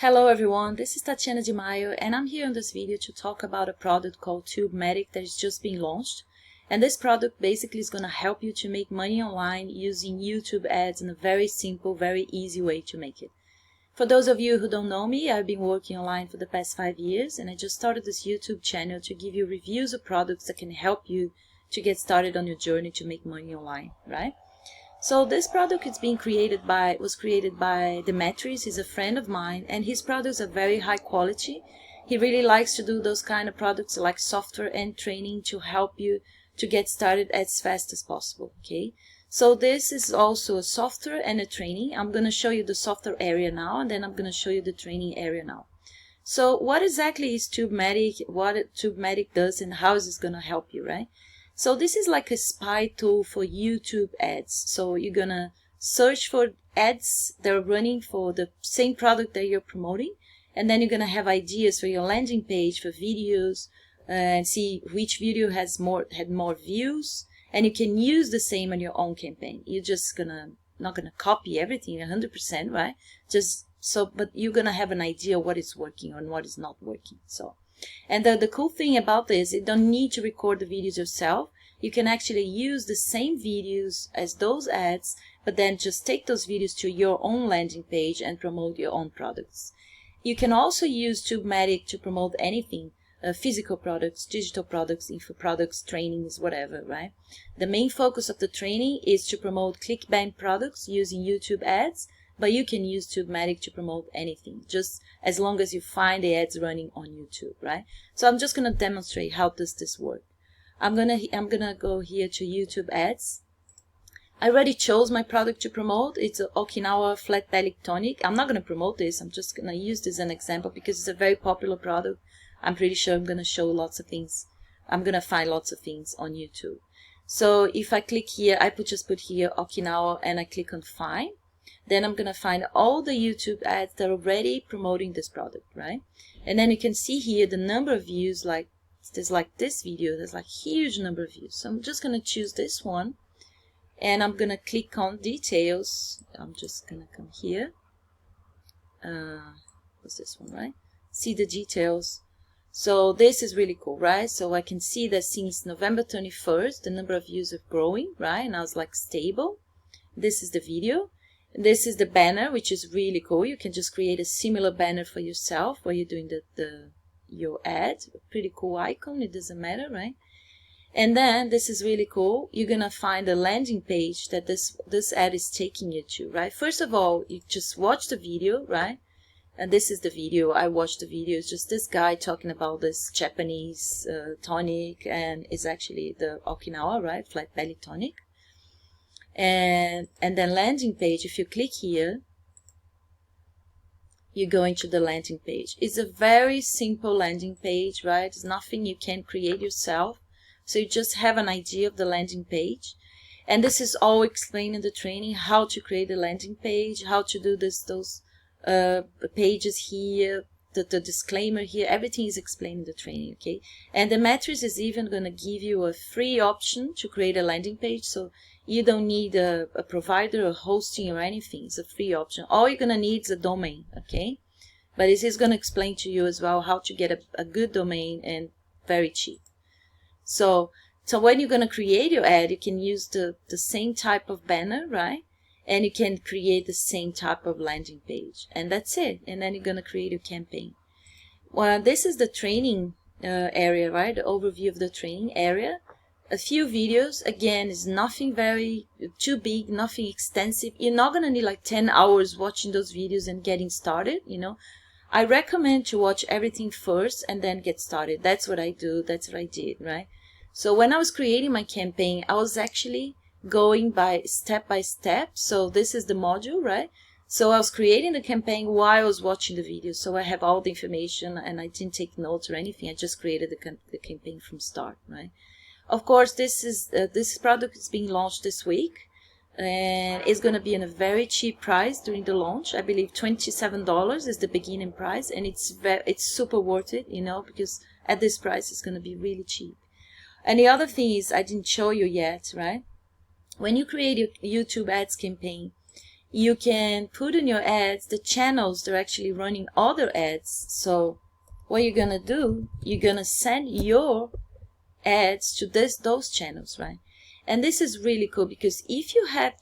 Hello everyone, this is Tatiana di Maio and I'm here in this video to talk about a product called Tubematic that is just being launched. And this product basically is going to help you to make money online using YouTube ads in a very simple, very easy way to make it. For those of you who don't know me, I've been working online for the past 5 years and I just started this YouTube channel to give you reviews of products that can help you to get started on your journey to make money online, right? So this product was created by Demetrius. He's a friend of mine and his products are very high quality. He really likes to do those kind of products like software and training to help you to get started as fast as possible, okay? So this is also a software and a training. I'm going to show you the software area now and then I'm going to show you the training area now. So what exactly is Tubematic, what Tubematic does and how is this going to help you, right? So this is like a spy tool for YouTube ads. So you're gonna search for ads that are running for the same product that you're promoting, and then you're gonna have ideas for your landing page for videos and see which video had more views, and you can use the same on your own campaign. You're just not gonna copy everything 100%, right? But you're gonna have an idea what is working and what is not working. And the cool thing about this, you don't need to record the videos yourself. You can actually use the same videos as those ads, but then just take those videos to your own landing page and promote your own products. You can also use Tubematic to promote anything, physical products, digital products, info products, trainings, whatever, right? The main focus of the training is to promote clickbank products using YouTube ads, but you can use Tubematic to promote anything, just as long as you find the ads running on YouTube, right? So I'm just gonna demonstrate how does this work. I'm gonna go here to YouTube ads. I already chose my product to promote. It's an Okinawa flat belly tonic. I'm not gonna promote this. I'm just gonna use this as an example because it's a very popular product. I'm pretty sure I'm gonna show lots of things. I'm gonna find lots of things on YouTube. So if I click here, just put here Okinawa and I click on find. Then I'm gonna find all the YouTube ads that are already promoting this product, right? And then you can see here the number of views, like this video, there's like huge number of views. So I'm just gonna choose this one and I'm gonna click on details. I'm just gonna come here. What's this one, right? See the details. So this is really cool, right? So I can see that since November 21st, the number of views are growing, right? And I was like stable. This is the video. This is the banner, which is really cool. You can just create a similar banner for yourself while you're doing your ad. A pretty cool icon, it doesn't matter, right? And then this is really cool. You're gonna find a landing page that this ad is taking you to, right? First of all, you just watch the video, right? And this is the video. I watched the video. It's just this guy talking about this Japanese tonic, and it's actually the Okinawa, right? Flat belly tonic. And then landing page, if you click here, you go into the landing page. It's a very simple landing page, right? It's nothing you can create yourself. So you just have an idea of the landing page. And this is all explained in the training, how to create a landing page, how to do those pages here, the disclaimer here, everything is explained in the training, okay? And the Demetrius is even going to give you a free option to create a landing page, so you don't need a provider or hosting or anything. It's a free option. All you're going to need is a domain, okay? But this is going to explain to you as well how to get a good domain and very cheap. So when you're going to create your ad, you can use the same type of banner, right? And you can create the same type of landing page. And that's it. And then you're going to create your campaign. Well, this is the training area, right? The overview of the training area. A few videos. Again, is nothing very too big, nothing extensive. You're not going to need like 10 hours watching those videos and getting started, you know. I recommend to watch everything first and then get started. That's what I do. That's what I did, right? So when I was creating my campaign, I was actually going by step. So this is the module, right? So I was creating the campaign while I was watching the video. So I have all the information and I didn't take notes or anything. I just created the campaign from start, right? Of course, this product is being launched this week and it's going to be in a very cheap price during the launch. I believe $27 is the beginning price, and it's super worth it, you know, because at this price it's going to be really cheap. And the other thing is I didn't show you yet, right? When you create your YouTube ads campaign, you can put in your ads the channels that are actually running other ads. So what you're gonna do, you're gonna send your ads to those channels, right? And this is really cool, because if you have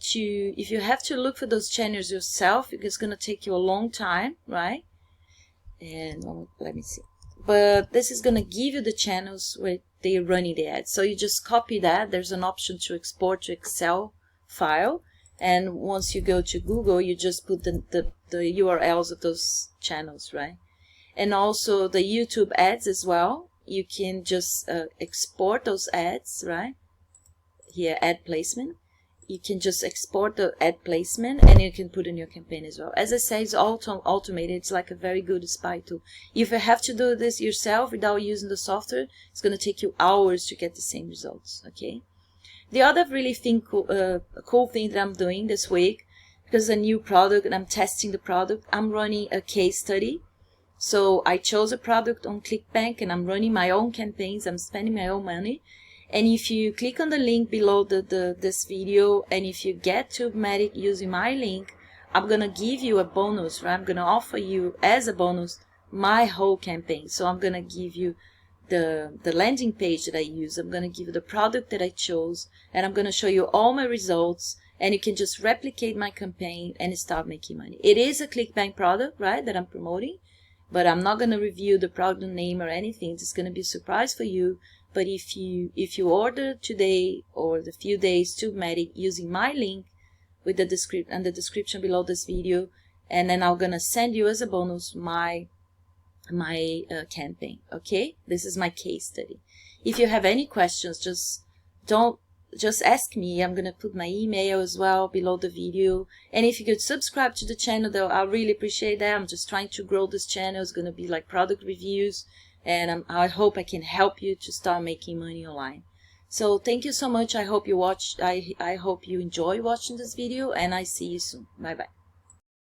to look for those channels yourself, it's gonna take you a long time, right? And let me see. But this is gonna give you the channels where they're running the ads. So you just copy that. There's an option to export to Excel file, and once you go to Google, you just put the URLs of those channels, right? And also the YouTube ads as well. You can just export those ads, right? Here, ad placement. You can just export the ad placement, and you can put in your campaign as well. As I say, it's automated. It's like a very good spy tool. If you have to do this yourself without using the software, it's going to take you hours to get the same results, okay? The other really cool thing that I'm doing this week, because it's a new product and I'm testing the product, I'm running a case study. So I chose a product on ClickBank and I'm running my own campaigns. I'm spending my own money. And if you click on the link below this video, and if you get Tubematic using my link, I'm going to give you a bonus, right? I'm going to offer you as a bonus my whole campaign. So I'm going to give you the landing page that I use. I'm going to give you the product that I chose, and I'm going to show you all my results, and you can just replicate my campaign and start making money. It is a ClickBank product, right, that I'm promoting, but I'm not going to review the product name or anything. It's going to be a surprise for you. But if you order today or the few days Tubematic using my link with the description below this video, and then I'm gonna send you as a bonus my campaign. Okay, this is my case study. If you have any questions, just ask me. I'm gonna put my email as well below the video, and if you could subscribe to the channel, though, I really appreciate that. I'm just trying to grow this channel. It's gonna be like product reviews, and I hope I can help you to start making money online. So thank you so much. I hope you enjoy watching this video, and I see you soon. Bye bye.